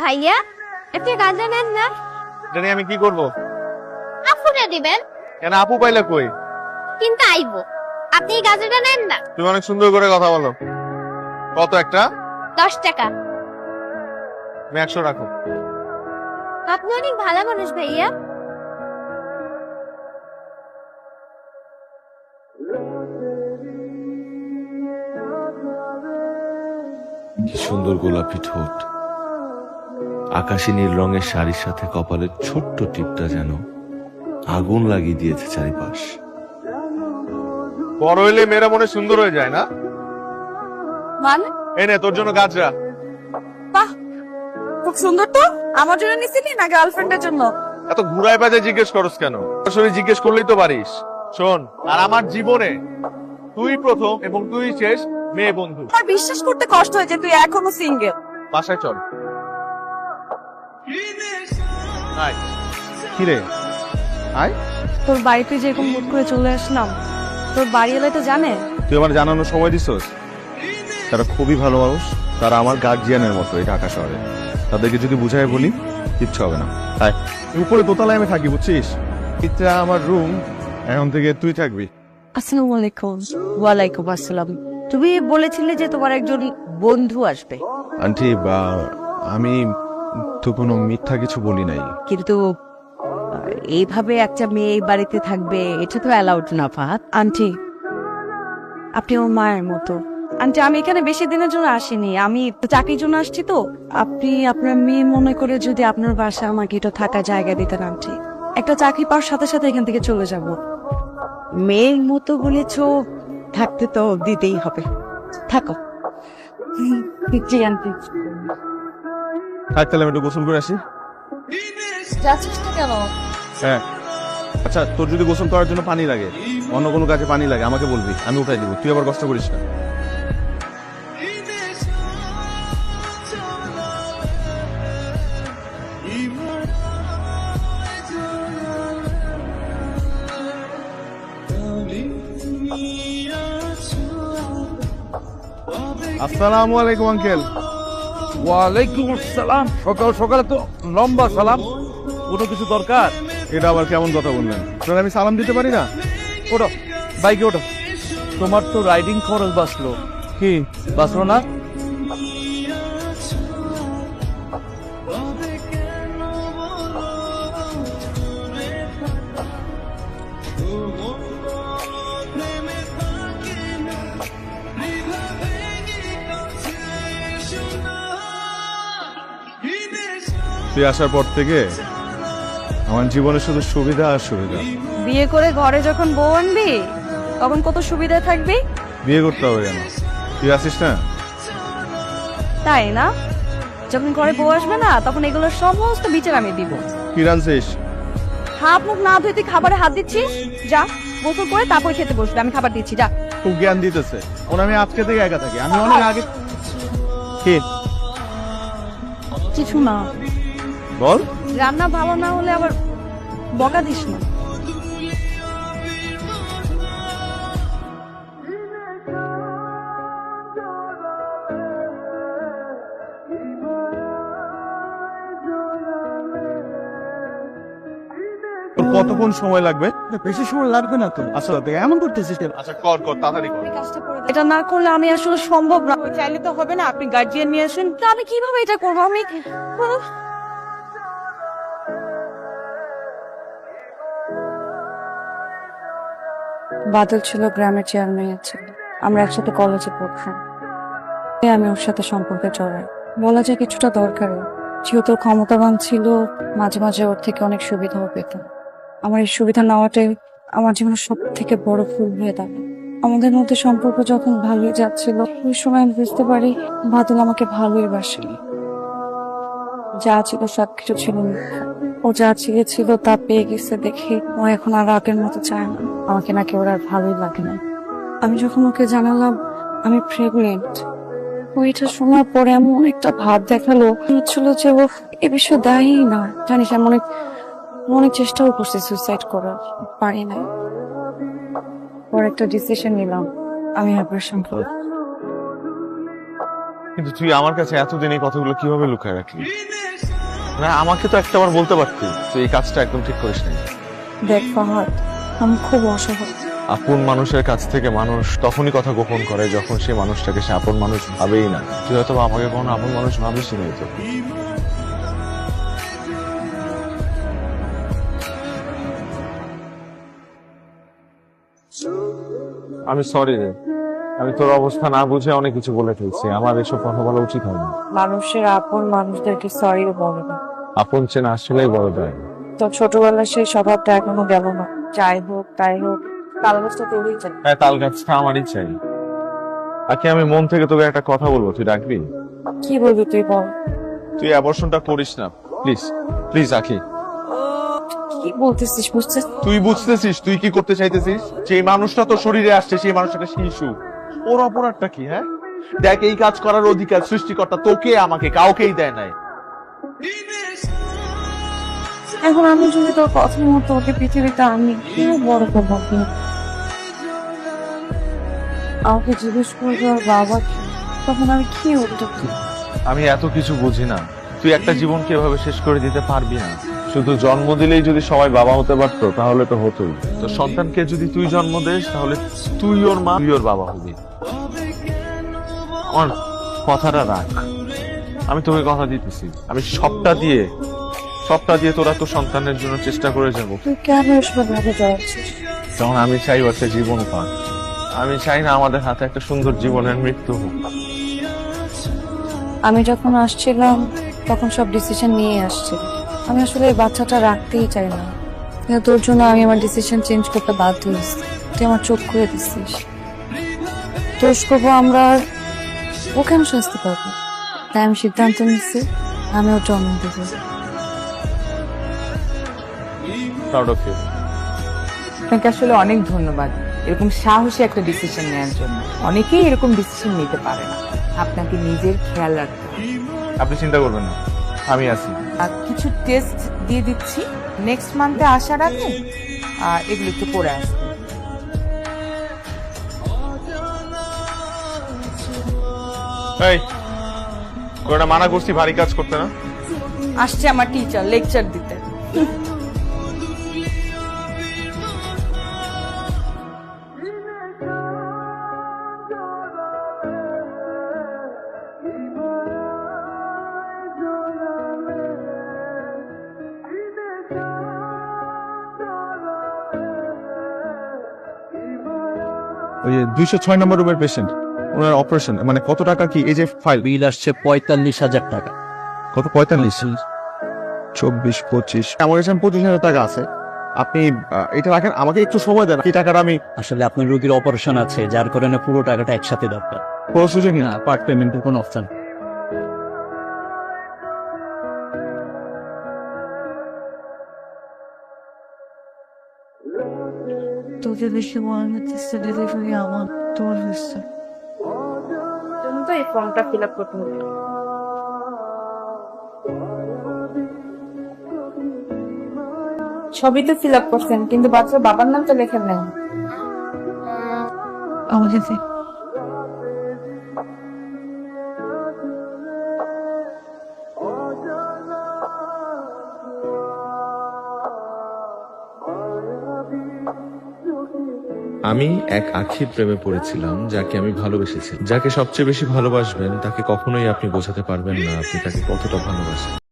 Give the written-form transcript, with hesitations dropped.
ভাইয়া আপনি গাঁজা নেন না? জানি আমি কি করব? আপুরে দিবেন। কেন আপু পাইলে কই? কিন্তু আইবো। আপনি এই গাঁজাটা নেন না। তুমি অনেক সুন্দর করে কথা বলো। কত একটা? 10 টাকা। তুমি 100 রাখো। আপনি অনেক ভালো মানুষ ভাইয়া। কি সুন্দর গোলাপি ঠোঁট, আকাশি নীল রঙের শাড়ির সাথে কপালের ছোট্ট টিপটা যেন আগুন লাগিয়ে দিয়েছে চারিপাশ। বড় হইলে মেয়েরা মনে সুন্দর হয়ে যায় না? মানে এই নে তোর জন্য গাজরা। বাহ, খুব সুন্দর তো। আমার জন্য নিছিলি না গার্লফ্রেন্ডের জন্য? এত ঘুরায় পেঁচায় জিজ্ঞেস করস কেন? সরাসরি জিজ্ঞেস করলেই তো পারিস। শোন, আর আমার জীবনে তুই প্রথম এবং তুই শেষ মেয়ে বন্ধু। আমার বিশ্বাস করতে কষ্ট হয় যে তুই এখনো সিঙ্গেল। বাসায় চল। আয়। কি রে? আয়। তোর বাড়িতে যেরকম হুট করে চলে আসলাম, তোর বাড়ি এলে তো জানে। তুই আমার জানানোর সময় দিছস? তারা খুবই ভালো মানুষ, তারা আমার গার্জিয়ানের মতো এই ঢাকা শহরে। তাদেরকে যদি বুঝাই বলি কিচ্ছু হবে না। তাই উপরে দোতলায় আমি থাকি, বুঝছিস? এটা আমার রুম, এখন থেকে তুই থাকবি। আসসালামু আলাইকুম। ওয়ালাইকুম আসসালাম। তুমি বলেছিলে যে তোমার একজন বন্ধু আসবে, আন্টি বা আমি তো কোনো মিথ্যা কিছু বলি নাই। কিন্তু এইভাবে একটা মেয়ে এই বাড়িতে থাকবে এটা তো অ্যালাউড না ফাহাদ। আন্টি, আপনি ওর মায়ের মতো। আন্টি, আমি এখানে বেশি দিনের জন্য আসিনি, আমি চাকরির জন্য আসছি তো। আপনি আপনার মেয়ে মনে করে যদি আপনার বাসা আমাকে এটা থাকার জায়গা দিতেন আন্টি, একটা চাকরি পাওয়ার সাথে সাথে এখান থেকে চলে যাব। মেয়ের মতো বলেছ, থাকতে তো দিতেই হবে। থাকো। জি আন্টি। থাক তাহলে আমি একটু গোসল করে আসি। যাচ্ছিস না কেন? হ্যাঁ, আচ্ছা তোর যদি গোসল করার জন্য পানি লাগে, অন্য কোনো কাজে পানি লাগে, আমাকে বলবি, আমি উঠাই দিব। তুই আবার কষ্ট করিস না। আসসালামু আলাইকুম আঙ্কেল। ওয়ালাইকুম আসসালাম। সকাল সকালে তো লম্বা সালাম, কোনো কিছু দরকার? এটা আবার কেমন কথা বললেন? আপনার আমি সালাম দিতে পারি না? ওঠো, বাইকে ওঠো। তোমার তো রাইডিং খরচ বাঁচলো। কি বাঁচলো না? তুই আসার পর থেকে আমার জীবনে শুধু সুবিধা আর সুবিধা। বিয়ে করে ঘরে যখন বউ আনবি তখন কত সুবিধা থাকবি। বিয়ে করতে হবে কেন? তুই আসিস না? তাই না? যখন ঘরে বউ আসবে না তখন এগুলোর সমস্ত বিচার আমি দিব। কি রানছিস? হাত মুখ না ধুয়ে তুই খাবারে হাত দিচ্ছিস? যা গোসল করে তারপর খেতে বসবে, আমি খাবার দিচ্ছি, যা। খুব জ্ঞান দিতেছে ওর। আমি আজকে থেকে একা থাকি, আমি অনেক আগে। কি কিছু না, বল। রান্না ভালো না হলে আবার বকা দিস না। তোর কতক্ষণ সময় লাগবে? বেশি সময় লাগবে না তো। আসলে তুই এমন করতেছিস কেন? আচ্ছা কর কর, তাড়াতাড়ি কর। এটা না করলে আমি আসলে সম্ভব না। চাইলে তো হবে না, আপনি গার্জিয়ান নিয়ে আসেন। তো আমি কিভাবে এটা করবো? আমি বাদল ছিল গ্রামের চেয়ারম্যানের ছেলে। আমরা একসাথে কলেজে পড়তাম। আমি ওর সাথে সম্পর্কে জড়াই, বলা যায় কিছুটা দরকারও। যেহেতু ক্ষমতাবান ছিল, মাঝে মাঝে ওর থেকে অনেক সুবিধাও পেতাম। আমার এই সুবিধা নেওয়াটাই আমার জীবনের সব থেকে বড় ভুল হয়ে দাঁড়ায়। আমাদের মধ্যে সম্পর্ক যখন ভালোই যাচ্ছিল, ওই সময় আমি বুঝতে পারি বাদল আমাকে ভালোই বাসেনি। যা ছিল সবকিছু ছিল মিথ্যা। ও যা চেয়েছিল তা পেয়ে গেছে দেখে ও এখন আর আগের মতো চায় না। আমাকে নাকি ওর আর ভালোই লাগে না। আমি যখন ওকে জানালাম আমি প্রেগনেন্ট, ও এটা শোনার পরে এমন একটা ভাব দেখালো, হচ্ছিল যে ও এ বিষয়ে দায়ী না। জানিস, আমি অনেক চেষ্টাও করছি সুইসাইড করার, পারি না। ওর একটা ডিসিশন নিলাম, আমি অপারেশন করব। কিন্তু তুই আমার কাছে এতদিন এই কথাগুলো কিভাবে লুকায় রাখলি? না, আমাকে তো একটাবার বলতে পারতি তুই এই কাজটা একদম ঠিক করিস নাই। দেখ ফাহাদ, আমি খুব অসহায়। আপন মানুষের কাছ থেকে মানুষ তখনই কথা গোপন করে যখন সে মানুষটাকে সে আপন মানুষ ভাবেই না। তুই হয়তো আমাকে কখনো আপন মানুষ ভাবিস নাই তো। আমি সরি রে, আমি তোর অবস্থা না বুঝে অনেক কিছু বলে ফেলছি। আমার এসব কথা বলা উচিত হয়নি। মানুষের আপন মানুষদেরকে সরিও বলে না। আপন চেনা আসলেই বড় দেয়। তো ছোটবেলার সেই স্বভাবটা এখনো গেল না। যাই হোক তাই হোক, তাল গাছটা তুলেই চাই। হ্যাঁ, তাল গাছটা আমারই চাই। আজকে আমি মন থেকে তোকে একটা কথা বলবো, তুই ডাকবি? কি বলবি তুই বল। তুই অ্যাবর্শনটা করিস না প্লিজ, প্লিজ আখি। কি বলতেছিস বুঝছিস? তুই বুঝতেছিস তুই কি করতে চাইতেছিস? যে মানুষটা তোর শরীরে আসছে সেই মানুষটা শিশু, ওর অপরাধটা কি? হ্যাঁ দেখ, এই কাজ করার অধিকার সৃষ্টিকর্তা তোকে আমাকে কাউকেই দেয় নাই। এখন আমি যদি তোর কথা মতো ওকে পৃথিবীতে আমি কি বড় করবো? আমাকে জিজ্ঞেস করবে ওর বাবা কি, তখন আমি কি উত্তর দিব? আমি এত কিছু বুঝি না। তুই একটা জীবনকে এভাবে শেষ করে দিতে পারবি না। শুধু জন্ম দিলেই যদি সবাই বাবা হতে পারতো তাহলে তো হতোই। তো সন্তানকে যদি তুই জন্ম দিস তাহলে তুই ওর মা, তুই ওর বাবা হবি। আমার কথাটা রাখ, আমি তোকে কথা দিতেছি। আমি সবটা দিয়ে তোরা তোর সন্তানের জন্য চেষ্টা করে যাবো। তুই কেন এসব ভাবে জড়াচ্ছিস? যখন আমি চাই ও একটা জীবন পাক। আমি চাই না আমাদের হাতে একটা সুন্দর জীবনের মৃত্যু হোক। আমি যখন আসছিলাম তখন সব ডিসিশন নিয়ে আসছি। আমি আসলে এই বাচ্চাটা রাখতেই চাই না, কিন্তু তোর জন্য আমি আমার ডিসিশন চেঞ্জ করতে বাধ্য হয়েছি। তুই আমার চোখ খুলে দিচ্ছিস। দোষ করবো আমরা, আর ও কেন শাস্তি পাবো? তাই আমি সিদ্ধান্ত নিচ্ছি আমি ওর জন্ম দেবো। Proud of you. আপনাকে আসলে অনেক ধন্যবাদ এরকম সাহসী একটা ডিসিশন নেওয়ার জন্য। অনেকেই এরকম ডিসিশন নিতে পারে না। আপনাকে নিজের খেয়াল রাখতে হবে। আপনি চিন্তা করবেন না, আমি আছি। আর কিছু টেস্ট দিয়ে দিচ্ছি, নেক্সট মান্থে আসার আগে এগুলো একটু করে আসবেন। এই ওটা মানা করছি ভারী কাজ করতে না। আসছে আমার টিচার লেকচার দিতে। ওই 206 নম্বর রুমের পেশেন্ট, ওনার অপারেশন মানে কত টাকা কি? এই যে ফাইল বিল আসছে 45,000 টাকা। কত? 45, 24, 25। আমার কাছে 25,000 টাকা আছে। আপনি এটা রাখেন, আমাকে একটু সময় দেন। এই টাকাটা আমি আসলে আপনার রোগীর অপারেশন আছে, যার কারণে পুরো টাকাটা একসাথে দরকার। কোনো সুযোগ না। পার্ট পেমেন্টের কোনো অপশন। তোকে দেখে মনে হচ্ছে ডেলিভারি আমার তোর হচ্ছে। তুমি তো এই ফর্মটা ফিল আপ করতে হবে। সবই তো ফিল আপ করছেন, কিন্তু বাচ্চার বাবার নাম তো লেখেন নাই। আমাকে আমি এক আখির প্রেমে পড়েছিলাম, যাকে আমি ভালোবেসেছি। যাকে সবচেয়ে বেশি ভালোবাসবেন তাকে কখনোই আপনি বোঝাতে পারবেন না আপনি তাকে কতটা ভালোবাসেন।